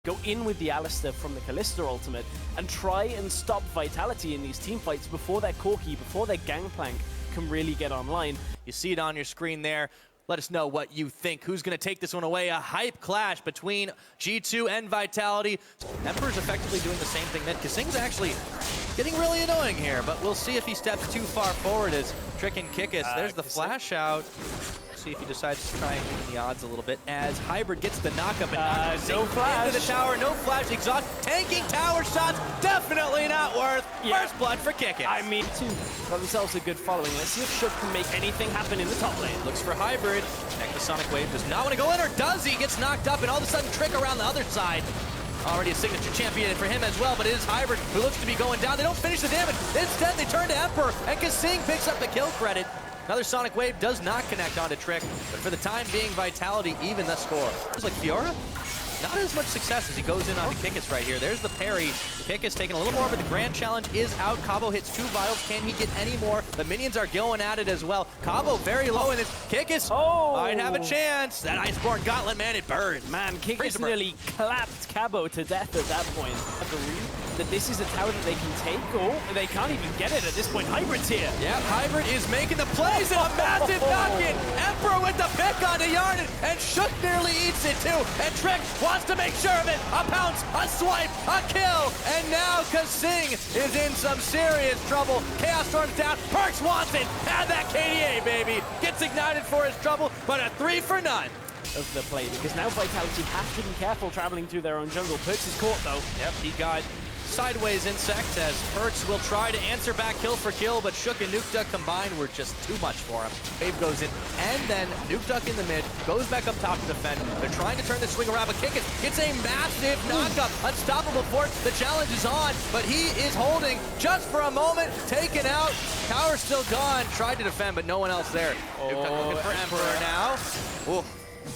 go in with the Alistar from the Kalista ultimate and try and stop Vitality in these team fights before their Corki, before their Gangplank can really get online. You see it on your screen there. Let us know what you think. Who's going to take this one away? A hype clash between G2 and Vitality. Emperor's effectively doing the same thing that kaSing's actually getting really annoying here, but we'll see if he steps too far forward as Trick and Kikis. There's the flash out. See if he decides to try and even the odds a little bit as Hybrid gets the knockup and no flash into the tower, no flash, exhaust, tanking tower shots, definitely not worth. First blood for Kikis. I mean, two got themselves a good following. Let's see if Shook can make anything happen in the top lane. Looks for Hybrid. Connect the Sonic Wave, does not want to go in, or does he? Gets knocked up, and all of a sudden Trick around the other side. Already a signature champion for him as well, but it is Hybrid who looks to be going down. They don't finish the damage. Instead, they turn to Emperor, and kaSing picks up the kill credit. Another Sonic Wave does not connect onto Trick, but for the time being, Vitality even the score. It's like Fiora, not as much success as he goes in onto Kikis right here. There's the parry. Kikis taking a little more, but the Grand Challenge is out. Cabo hits 2 vials. Can he get any more? The minions are going at it as well. Cabo very low in this. Kikis might have a chance. That Iceborne Gauntlet, man, it burns. Man, Kikis nearly clapped Cabo to death at that point. That this is a tower that they can take. Oh, they can't even get it at this point. Hybrid's here. Yeah, Hybrid is making the plays and a massive knock-in. Emperor with the pick onto Hjarnan, and Shook nearly eats it too. And Trick wants to make sure of it. A pounce, a swipe, a kill, and now kaSing is in some serious trouble. Chaos storms down. Perkz wants it. Add that KDA, baby. Gets ignited for his trouble, but a 3 for none. Of the play, because now Vitality have to be careful traveling through their own jungle. Perkz is caught though. Yep, he got sideways insect as Perkz will try to answer back kill for kill, but Shook and Nukeduck combined were just too much for him. Wave goes in, and then Nukeduck in the mid, goes back up top to defend. They're trying to turn the swing around, but Kikis gets a massive knockup. Unstoppable force, the challenge is on, but he is holding just for a moment, taken out. Tower's still gone, tried to defend, but no one else there. Nukeduck looking for Emperor now. Ooh.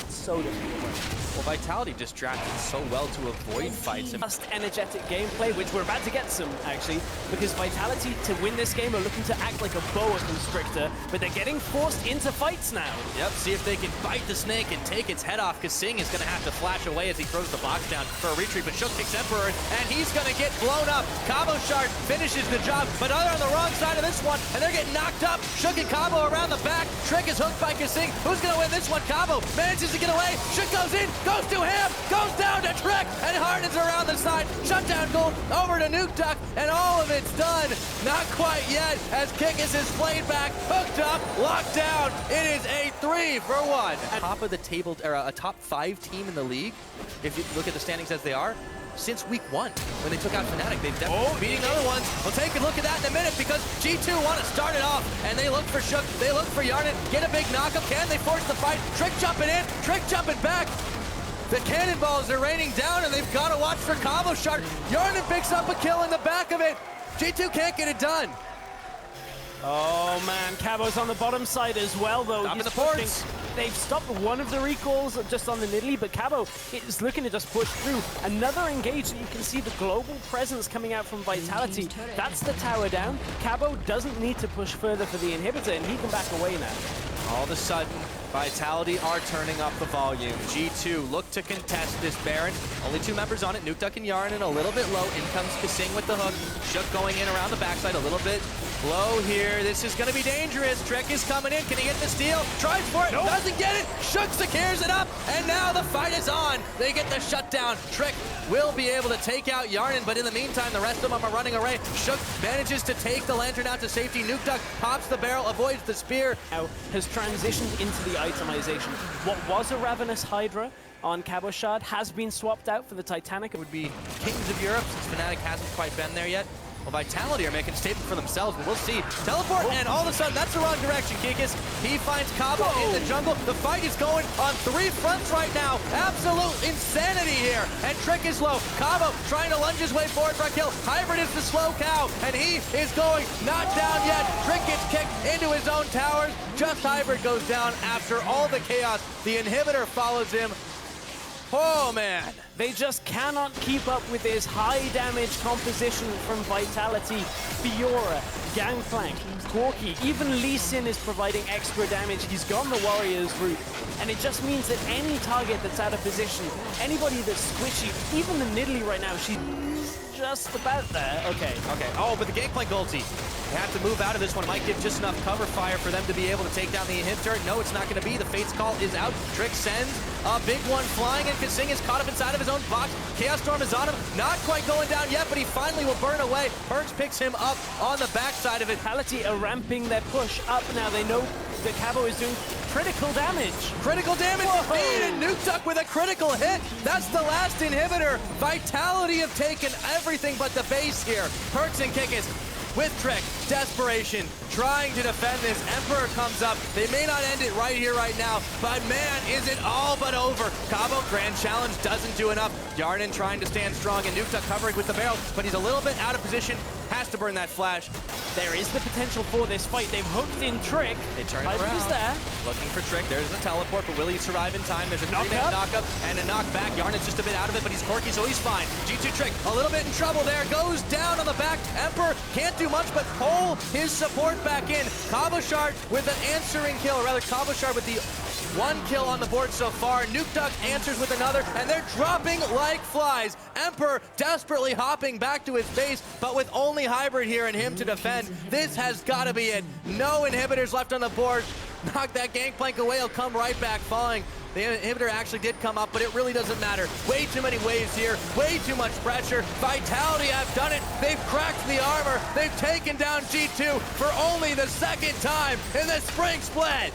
So difficult. Well, Vitality just drafted so well to avoid fights. Just energetic gameplay, which we're about to get some, actually, because Vitality, to win this game, are looking to act like a boa constrictor, but they're getting forced into fights now. Yep, see if they can bite the snake and take its head off. kaSing is going to have to flash away as he throws the box down for a retreat, but Shook takes Emperor, and he's going to get blown up. Cabochard finishes the job, but they're on the wrong side of this one, and they're getting knocked up. Shook and Cabo around the back. Trick is hooked by kaSing. Who's going to win this one? Cabo manages to get away. Shook goes in, goes to him, goes down to Trick, and Hjarnan's around the side. Shutdown goal over to Nukeduck, and all of it's done. Not quite yet, as Kikis is played back, hooked up, locked down. It is a 3 for 1. Top of the table, or a top 5 team in the league, if you look at the standings as they are, since week 1, when they took out Fnatic. They've definitely beating other ones. We'll take a look at that in a minute, because G2 want to start it off, and they look for Shook, they look for Hjarnan, get a big knockup. Can they force the fight? Trick jumping in, Trick jumping back. The cannonballs are raining down, and they've got to watch for Cabochard. Hjarnan picks up a kill in the back of it. G2 can't get it done. Oh man, Cabo's on the bottom side as well, though. Stopping the ports. They've stopped one of the recalls just on the Nidalee, but Cabo is looking to just push through. Another engage, you can see the global presence coming out from Vitality. That's the tower down. Cabo doesn't need to push further for the inhibitor, and he can back away now. All of a sudden, Vitality are turning up the volume. G2 look to contest this Baron. Only 2 members on it, Nukeduck and Hjarnan, a little bit low. In comes kaSing with the hook. Shook going in around the backside, a little bit low here. This is going to be dangerous. Trick is coming in. Can he get the steal? Tries for it. Nope. Doesn't get it. Shook secures it up. And now the fight is on. They get the shutdown. Trick will be able to take out Hjarnan, but in the meantime, the rest of them are running away. Shook manages to take the lantern out to safety. Nukeduck pops the barrel, avoids the spear. Now has transitioned into the itemization. What was a Ravenous Hydra on Cabochard has been swapped out for the Titanic. It would be Kings of Europe, since Fnatic hasn't quite been there yet. Well, Vitality are making a statement for themselves, but we'll see. Teleport, and all of a sudden, that's the wrong direction, Kikis. He finds Cabo in the jungle. The fight is going on 3 fronts right now. Absolute insanity here. And Trick is low. Cabo trying to lunge his way forward for a kill. Hybrid is the slow cow, and he is going not down yet. Trick gets kicked into his own towers. Just Hybrid goes down after all the chaos. The inhibitor follows him. Oh, man. They just cannot keep up with this high damage composition from Vitality. Fiora, Gangplank, Corki, even Lucian is providing extra damage. He's gone the Warriors route. And it just means that any target that's out of position, anybody that's squishy, even the Nidalee right now, she's just about there. Okay. Oh, but the Gangplank ulti. They have to move out of this one. Might give just enough cover fire for them to be able to take down the inhibitor. No, it's not going to be. The Fate's Call is out. Trick sends a big one flying, and kaSing is caught up inside of his own box. Chaos Storm is on him. Not quite going down yet, but he finally will burn away. Perkz picks him up on the backside of it. Vitality are ramping their push up now. They know that Cabo is doing critical damage. Critical damage speed, and Nukeduck with a critical hit. That's the last inhibitor. Vitality have taken everything but the base here. Perkz and Kikis with Trick, desperation, trying to defend this. Emperor comes up. They may not end it right here, right now, but man, is it all but over. Cabo, Grand Challenge doesn't do enough. Hjarnan trying to stand strong, and Nukeduck covering with the barrel, but he's a little bit out of position. Has to burn that flash. There is the potential for this fight. They've hooked in Trick. They turn it Hybrid around. is there. Looking for Trick. There's a teleport, but will he survive in time? There's a knock-up and a knockback. Hjarnan's just a bit out of it, but he's Corki, so he's fine. G2 Trick, a little bit in trouble there. Goes down on the back. Emperor can't do much but pull his support back in. Cabochard with an answering kill, or rather Cabochard with the one kill on the board so far. Nukeduck answers with another, and they're dropping like flies. Emperor desperately hopping back to his base, but with only Hybrid here and him to defend, this has got to be it. No inhibitors left on the board. Knock that Gangplank away, he'll come right back falling. The inhibitor actually did come up, but it really doesn't matter. Way too many waves here, way too much pressure. Vitality have done it. They've cracked the armor. They've taken down G2 for only the second time in the spring split.